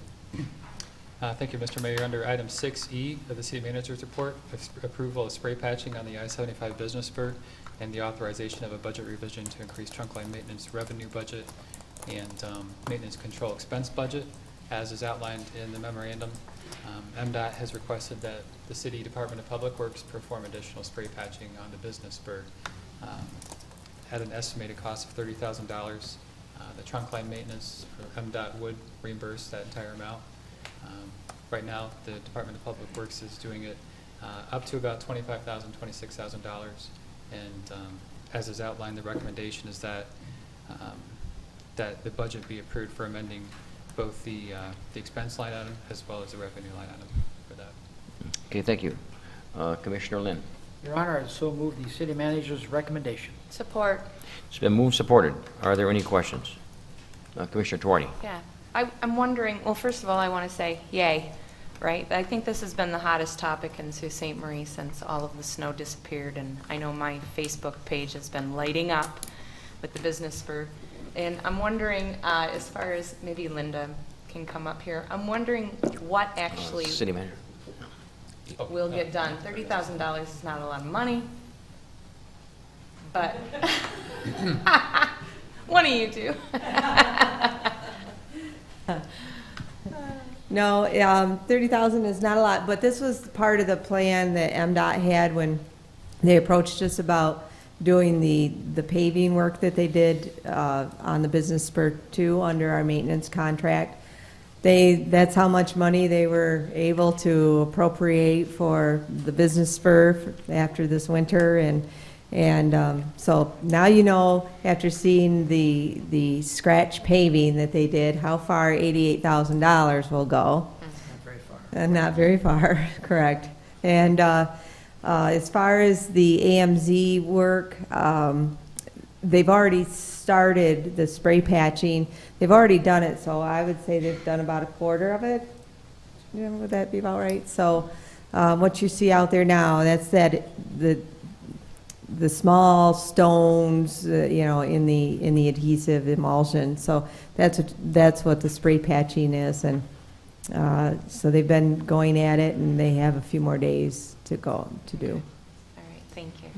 Thank you, Mr. Mayor. Under item 6E of the city manager's report, approval of spray patching on the I-75 business spur and the authorization of a budget revision to increase trunk line maintenance revenue budget and maintenance control expense budget, as is outlined in the memorandum. MDOT has requested that the City Department of Public Works perform additional spray patching on the business spur at an estimated cost of $30,000. The trunk line maintenance for MDOT would reimburse that entire amount. Right now, the Department of Public Works is doing it up to about $25,000, $26,000. And as is outlined, the recommendation is that that the budget be approved for amending both the expense line item as well as the revenue line item for that. Okay, thank you. Commissioner Lynn. Your Honor, I so move the city manager's recommendation. Support. It's been moved, supported. Are there any questions? Commissioner Tuorty. Yeah. I'm wondering, well, first of all, I want to say yay, right? I think this has been the hottest topic in Sault Ste. Marie since all of the snow disappeared, and I know my Facebook page has been lighting up with the business spur. And I'm wondering, as far as maybe Linda can come up here, I'm wondering what actually City manager. will get done. $30,000 is not a lot of money, but one of you two. No, 30,000 is not a lot, but this was part of the plan that MDOT had when they approached us about doing the paving work that they did on the business spur 2 under our maintenance contract. That's how much money they were able to appropriate for the business spur after this winter, and so now you know, after seeing the scratch paving that they did, how far $88,000 will go. Not very far. Not very far, correct. And as far as the AMZ work, they've already started the spray patching. They've already done it, so I would say they've done about a quarter of it. Yeah, would that be about right? So what you see out there now, that's the small stones, you know, in the adhesive emulsion. So that's what the spray patching is, and so they've been going at it, and they have a few more days to go to do. All right, thank you.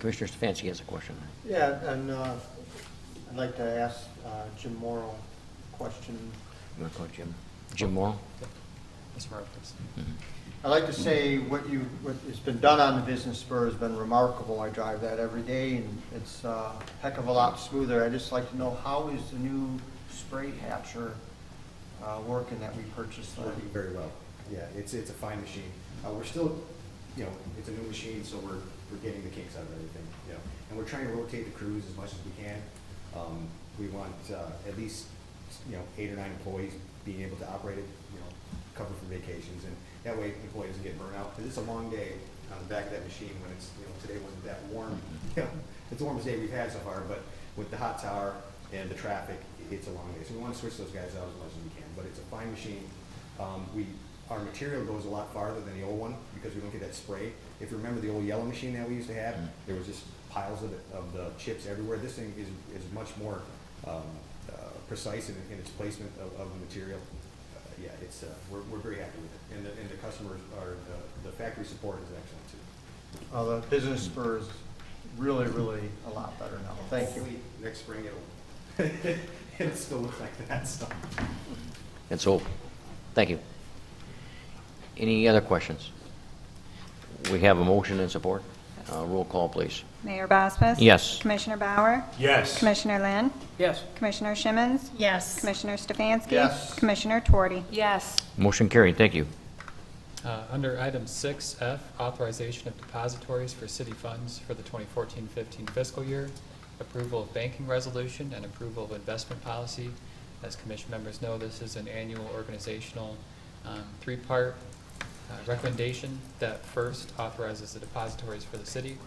Commissioner Stefanski has a question. Yeah, and I'd like to ask Jim Morrow a question. You want to call Jim? Jim Morrow? Mr. Morrow, please. I'd like to say what has been done on the business spur has been remarkable. I drive that every day, and it's a heck of a lot smoother. I'd just like to know, how is the new spray patcher working that we purchased? Working very well. Yeah, it's a fine machine. We're still, you know, it's a new machine, so we're getting the kinks out of everything, you know. And we're trying to rotate the crews as much as we can. We want at least, you know, 8 or 9 employees being able to operate it, you know, cover for vacations, and that way the employee doesn't get burnt out. Because it's a long day on the back of that machine when it's, you know, today wasn't that warm. You know, it's the warmest day we've had so far, but with the hot tower and the traffic, it's a long day. So we want to switch those guys out as much as we can, but it's a fine machine. Our material goes a lot farther than the old one because we don't get that spray. If you remember the old yellow machine that we used to have, there was just piles of the chips everywhere. This thing is much more precise in its placement of the material. Yeah, it's we're very happy with it, and the customers are the factory support is excellent too. The business spur is really a lot better now. Thank you. Hopefully next spring it'll still looks like that stuff. Let's hope. Thank you. Any other questions? We have a motion and support. Roll call, please. Mayor Bosbus? Yes. Commissioner Bauer? Yes. Commissioner Lynn? Yes. Commissioner Shimmons? Yes. Commissioner Stefanski? Yes. Commissioner Tuorty? Yes. Motion carried. Thank you. Under item 6F, authorization of depositories for city funds for the 2014-15 fiscal year, approval of banking resolution, and approval of investment policy. As commission members know, this is an annual organizational three-part recommendation that first authorizes the depositories for the city.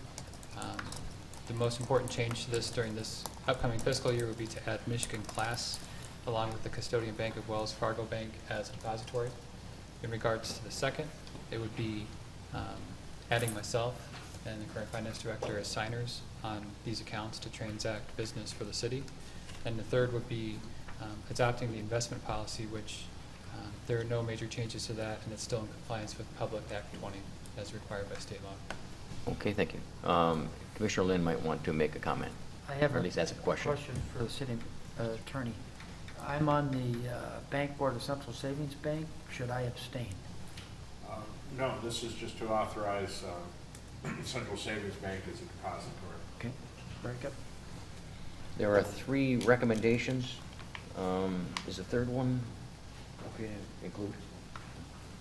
The most important change to this during this upcoming fiscal year would be to add Michigan Class along with the custodian bank of Wells Fargo Bank as a depository. In regards to the second, it would be adding myself and the current finance director as signers on these accounts to transact business for the city. And the third would be adopting the investment policy, which there are no major changes to that, and it's still in compliance with Public Act 20 as required by state law. Okay, thank you. Commissioner Lynn might want to make a comment. I have or at least ask a question. for the city attorney. I'm on the bank board of Central Savings Bank. Should I abstain? No, this is just to authorize Central Savings Bank as a depository. Okay, very good. There are 3 recommendations. Is the third one okay to include?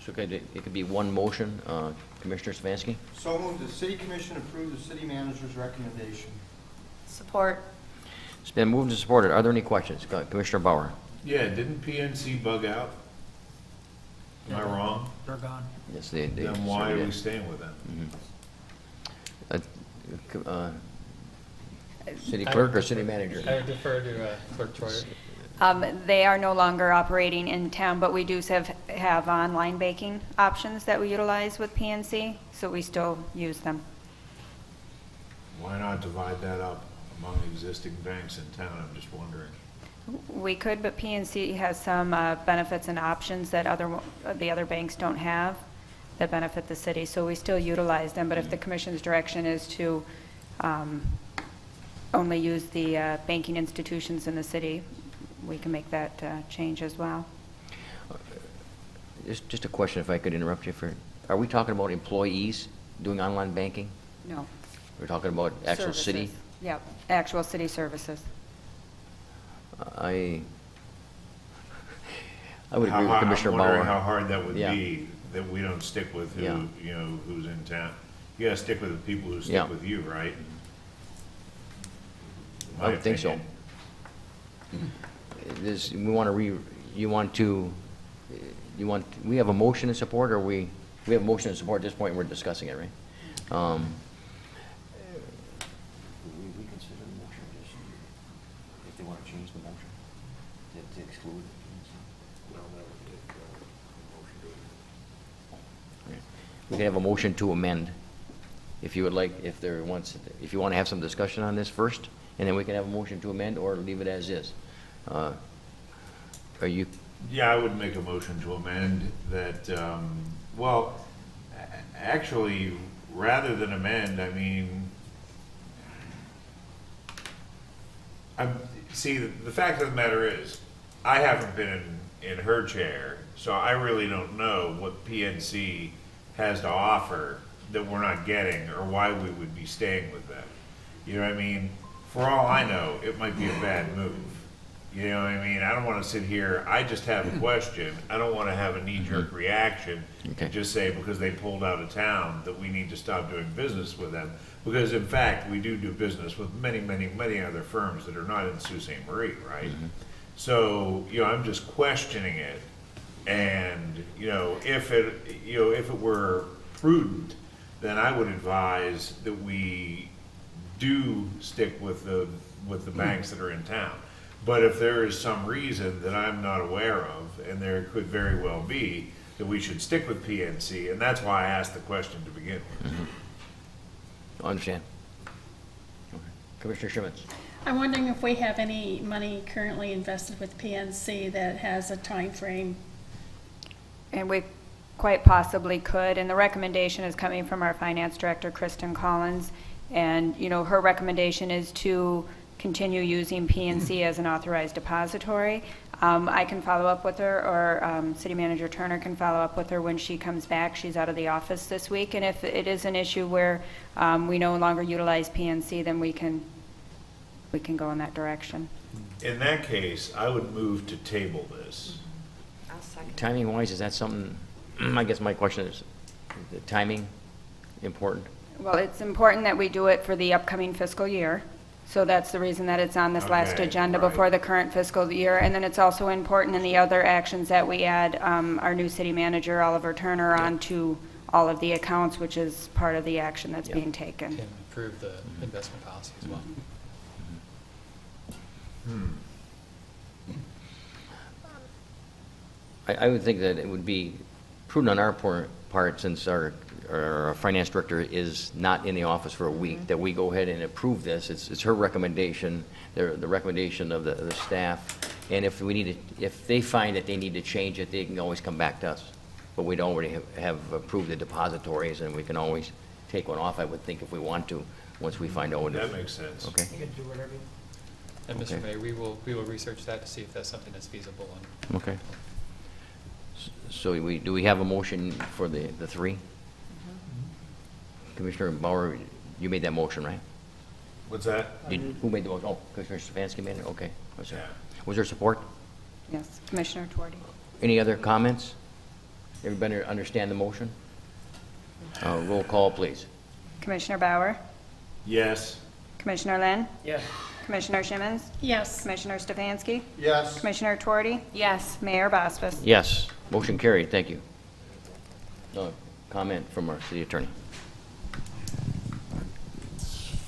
So it could be one motion. Commissioner Savansky? So moved. The city commission approve the city manager's recommendation. Support. It's been moved and supported. Are there any questions? Go ahead, Commissioner Bauer. Yeah, didn't PNC bug out? Am I wrong? They're gone. Yes, they Then why certainly are we did. staying with them? City clerk or city manager? I would defer to Clerk Troyer. They are no longer operating in town, but we do have online banking options that we utilize with PNC, so we still use them. Why not divide that up among existing banks in town? I'm just wondering. We could, but PNC has some benefits and options that the other banks don't have that benefit the city, so we still utilize them. But if the commission's direction is to only use the banking institutions in the city, we can make that change as well. Just a question, if I could interrupt you for, are we talking about employees doing online banking? No. We're talking about actual city? Services. Yep, actual city services. I would agree with Commissioner I'm Bauer. wondering how hard that would Yeah. be, that we don't stick with who, Yeah. you know, who's in town. You gotta stick with the people who Yeah. stick with you, right? I would think so. We have a motion in support, or we have a motion in support at this point, and we're discussing it, right? We consider the motion just, if they want to change the motion, to exclude. We can have a motion to amend, if you would like, if you want to have some discussion on this first, and then we can have a motion to amend, or leave it as is. Are you? Yeah, I would make a motion to amend that, well, actually, rather than amend, I mean, see, the fact of the matter is, I haven't been in her chair, so I really don't know what PNC has to offer that we're not getting, or why we would be staying with them. You know what I mean? For all I know, it might be a bad move. You know what I mean? I don't want to sit here, I just have a question. I don't want to have a knee-jerk reaction and just say because they pulled out of town that we need to stop doing business with them. Because in fact, we do business with many, many, many other firms that are not in Sault Ste. Marie, right? So, you know, I'm just questioning it. And, you know, if it were prudent, then I would advise that we do stick with the banks that are in town. But if there is some reason that I'm not aware of, and there could very well be, that we should stick with PNC, and that's why I asked the question to begin with. I understand. Okay. Commissioner Schimmons. I'm wondering if we have any money currently invested with PNC that has a time frame. And we quite possibly could, and the recommendation is coming from our finance director, Kristen Collins, and, you know, her recommendation is to continue using PNC as an authorized depository. I can follow up with her, or City Manager Turner can follow up with her when she comes back. She's out of the office this week, and if it is an issue where we no longer utilize PNC, then we can go in that direction. In that case, I would move to table this. I'll second. Timing-wise, is that something? I guess my question is, the timing important? Well, it's important that we do it for the upcoming fiscal year. So that's the reason that it's on this last Okay, agenda right. before the current fiscal year. And then it's also important in the other actions that we add our new city manager, Oliver Turner, onto all of the accounts, which is part of the action that's being taken. Can improve the investment policy as well. I would think that it would be prudent on our part, since our finance director is not in the office for a week, that we go ahead and approve this. It's her recommendation, the recommendation of the staff, and if they find that they need to change it, they can always come back to us. But we'd already have approved the depositories, and we can always take one off, I would think, if we want to, once we find out. That makes sense. Okay. You can do whatever you And Mr. Okay. Mayor, we will research that to see if that's something that's feasible. And Okay. So do we have a motion for the three? Commissioner Bauer, you made that motion, right? What's that? Who made the motion? Oh, Commissioner Stefanski made it? Okay. Was there- Yeah. Was there support? Yes, Commissioner Tuardi. Any other comments? Everybody understand the motion? Roll call, please. Commissioner Bauer, Yes. Commissioner Lynn, Yes. Commissioner Shimmons, Yes. Commissioner Stefanski, Yes. Commissioner Tuardi, Yes. Mayor Bosfus. Yes, motion carried, thank you. Comment from our city attorney.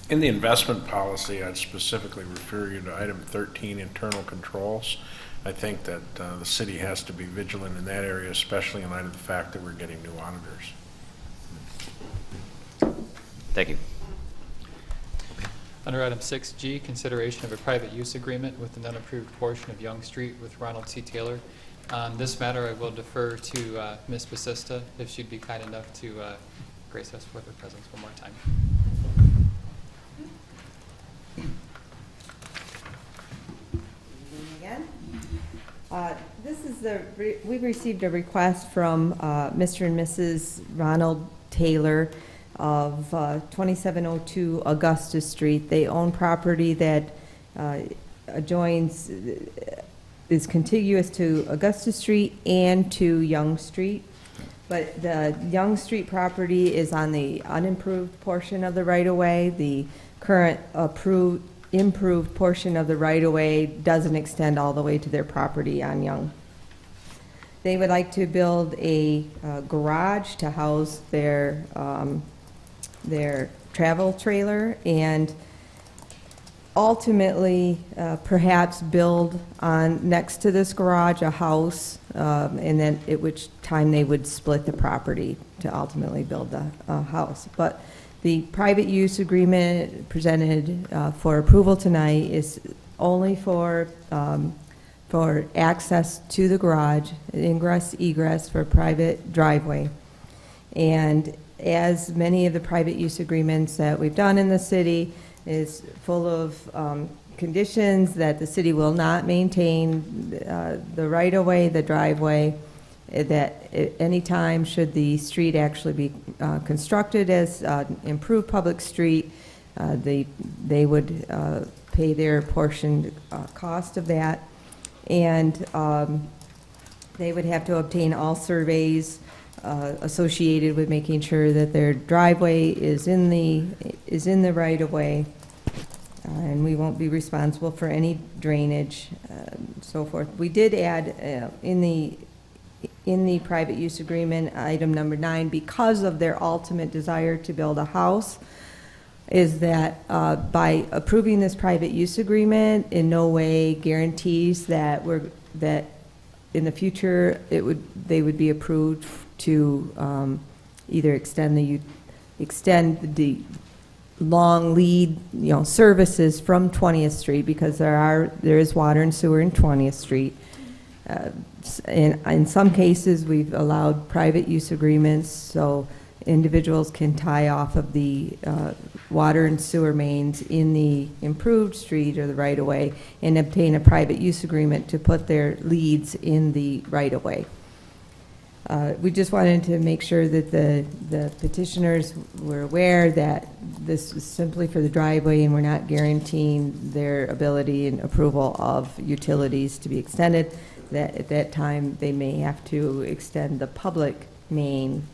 In the investment policy, I'd specifically refer you to item 13, internal controls. I think that the city has to be vigilant in that area, especially in light of the fact that we're getting new auditors. Thank you. under item 6G, consideration of a private use agreement with an unapproved portion of Young Street with Ronald C. Taylor. On this matter, I will defer to Ms. Basista if she'd be kind enough to grace us with her presence one more time. Again. We've received a request from Mr. and Mrs. Ronald Taylor of 2702 Augusta Street. They own property that adjoins, is contiguous to Augusta Street and to Young Street. But the Young Street property is on the unimproved portion of the right-of-way. The current improved portion of the right-of-way doesn't extend all the way to their property on Young. They would like to build a garage to house their travel trailer and ultimately perhaps build on next to this garage a house, and then at which time they would split the property to ultimately build a house. But the private use agreement presented for approval tonight is only for access to the garage, ingress, egress for private driveway. And as many of the private use agreements that we've done in the city is full of conditions that the city will not maintain the right-of-way, the driveway, that at any time should the street actually be constructed as improved public street, they would pay their portion cost of that. And they would have to obtain all surveys associated with making sure that their driveway is in the right of way, and we won't be responsible for any drainage, so forth. We did add in the private use agreement, item number 9, because of their ultimate desire to build a house, is that by approving this private use agreement in no way guarantees that in the future they would be approved to either extend the long lead services from 20th Street, because there is water and sewer in 20th Street. In some cases, we've allowed private use agreements so individuals can tie off of the water and sewer mains in the improved street or the right-of-way and obtain a private use agreement to put their leads in the right-of-way. We just wanted to make sure that the petitioners were aware that this is simply for the driveway and we're not guaranteeing their ability and approval of utilities to be extended, that at that time they may have to extend the public main,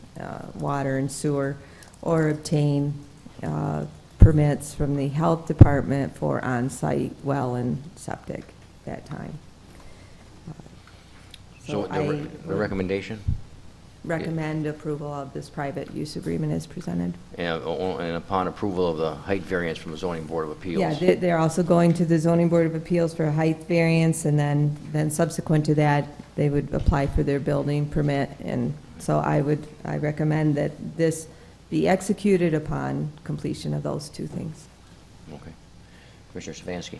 water and sewer, or obtain permits from the health department for on-site well and septic that time. So the recommendation? Recommend approval of this private use agreement as presented. And upon approval of the height variance from the zoning board of appeals? Yeah, they're also going to the zoning board of appeals for a height variance, and then subsequent to that, they would apply for their building permit. And so I recommend that this be executed upon completion of those two things. Okay. Commissioner Stefanski?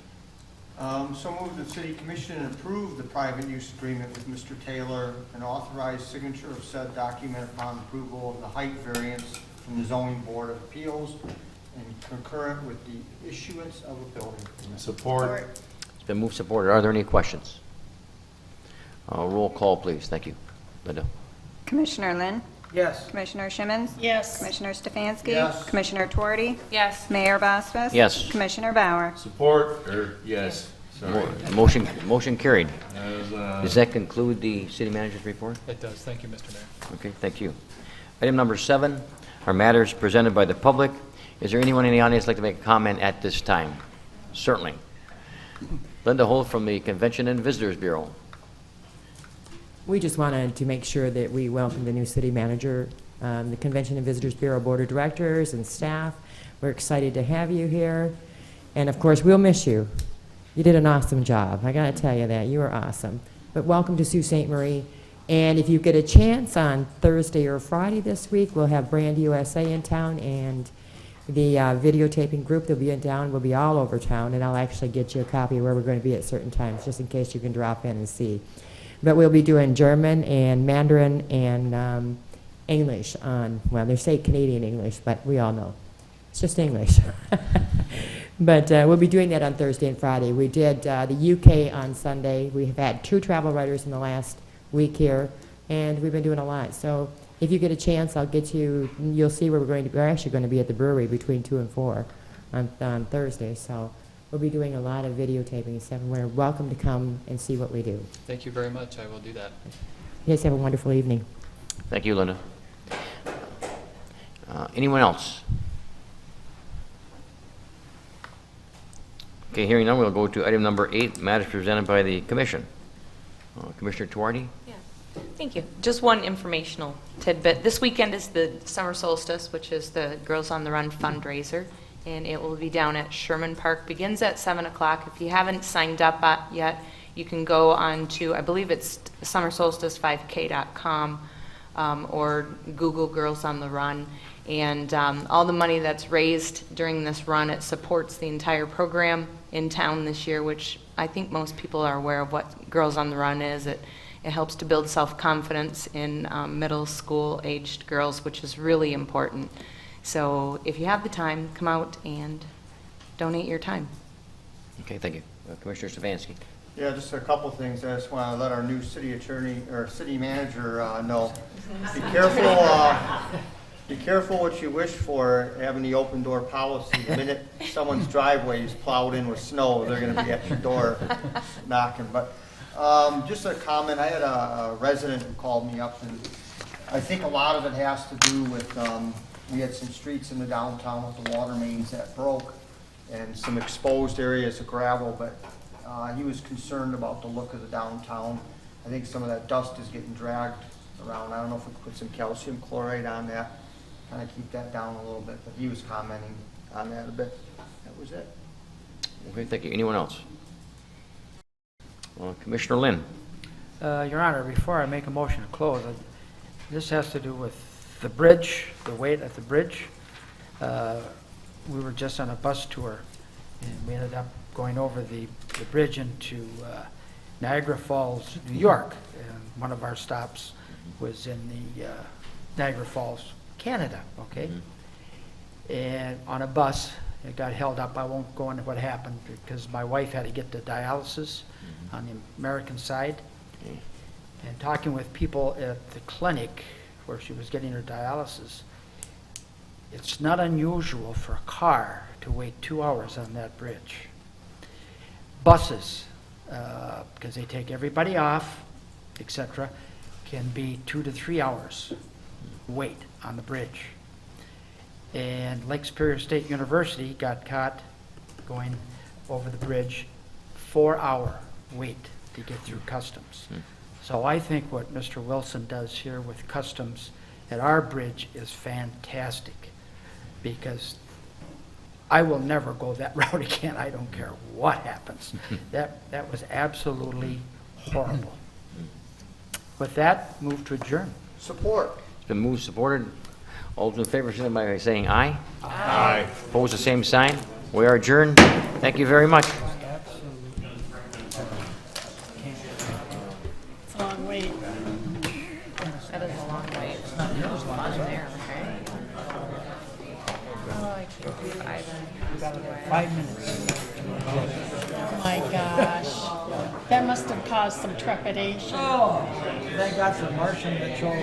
So move the city commission approve the private use agreement with Mr. Taylor and authorize signature of said document upon approval of the height variance from the zoning board of appeals and concurrent with the issuance of a building permit. Support. It's been moved, supported. Are there any questions? Roll call, please. Thank you. Linda? Commissioner Lynn? Yes. Commissioner Shimmons? Yes. Commissioner Stefanski? Yes. Commissioner Tuarty? Yes. Mayor Bosfus? Yes. Commissioner Bauer? Support, yes, sorry. Motion carried. That was, Does that conclude the city manager's report? It does. Thank you, Mr. Mayor. Okay, thank you. Item number 7 are matters presented by the public. Is there anyone in the audience like to make a comment at this time? Certainly. Linda Holt from the Convention and Visitors Bureau. We just wanted to make sure that we welcome the new city manager, the Convention and Visitors Bureau Board of Directors and staff. We're excited to have you here. And of course, we'll miss you. You did an awesome job. I got to tell you that. You were awesome. But welcome to Sault Ste. Marie. And if you get a chance on Thursday or Friday this week, we'll have Brand USA in town, and the videotaping group that'll be in town will be all over town, and I'll actually get you a copy of where we're going to be at certain times, just in case you can drop in and see. But we'll be doing German and Mandarin and English on, well, they say Canadian English, but we all know. It's just English. But we'll be doing that on Thursday and Friday. We did the UK on Sunday. We have had 2 travel writers in the last week here, and we've been doing a lot. So if you get a chance, I'll get you, you'll see where we're going to be. We're actually going to be at the brewery between 2 and 4 on Thursday. So we'll be doing a lot of videotaping, so we're welcome to come and see what we do. Thank you very much. I will do that. You guys have a wonderful evening. Thank you, Linda. Anyone else? Okay, hearing none, we'll go to item number 8, matters presented by the commission. Commissioner Tuarty? Yeah, thank you. Just one informational tidbit. This weekend is the summer solstice, which is the Girls on the Run fundraiser, and it will be down at Sherman Park. Begins at 7 o'clock. If you haven't signed up yet, you can go on to, I believe it's summersolstice5k.com or Google Girls on the Run. And all the money that's raised during this run, it supports the entire program in town this year, which I think most people are aware of what Girls on the Run is. It helps to build self-confidence in middle school-aged girls, which is really important. So if you have the time, come out and donate your time. Okay, thank you. Commissioner Stefanski? Yeah, just a couple things. I just want to let our new city attorney or city manager know. Be careful. Be careful what you wish for, having the open door policy. The minute someone's driveway is plowed in with snow, they're going to be at your door knocking. But just a comment, I had a resident who called me up, and I think a lot of it has to do with, we had some streets in the downtown with the water mains that broke and some exposed areas of gravel, but he was concerned about the look of the downtown. I think some of that dust is getting dragged around. I don't know if we could put some calcium chloride on that, kind of keep that down a little bit, but he was commenting on that a bit. That was it. Okay, thank you. Anyone else? Commissioner Lynn? Your Honor, before I make a motion to close, this has to do with the bridge, the weight at the bridge. We were just on a bus tour, and we ended up going over the bridge into Niagara Falls, New York. And one of our stops was in the Niagara Falls, Canada, okay? And on a bus, it got held up. I won't go into what happened because my wife had to get the dialysis on the American side. And talking with people at the clinic where she was getting her dialysis, it's not unusual for a car to wait 2 hours on that bridge. Buses, because they take everybody off, etc., can be 2 to 3 hours wait on the bridge. And Lake Superior State University got caught going over the bridge, 4-hour wait to get through customs. So I think what Mr. Wilson does here with customs at our bridge is fantastic, because I will never go that route again. I don't care what happens. That was absolutely horrible. With that, move to adjourn. Support. It's been moved, supported. All those in favor, signify by saying aye. Aye. Opposed, the same sign. We are adjourned. Thank you very much. It's a long wait. That is a long wait. It's not fun there, okay? Oh, I can't believe Ivan. 5 minutes. Oh my gosh. That must have caused some trepidation. Oh, thank God for Martian patrol.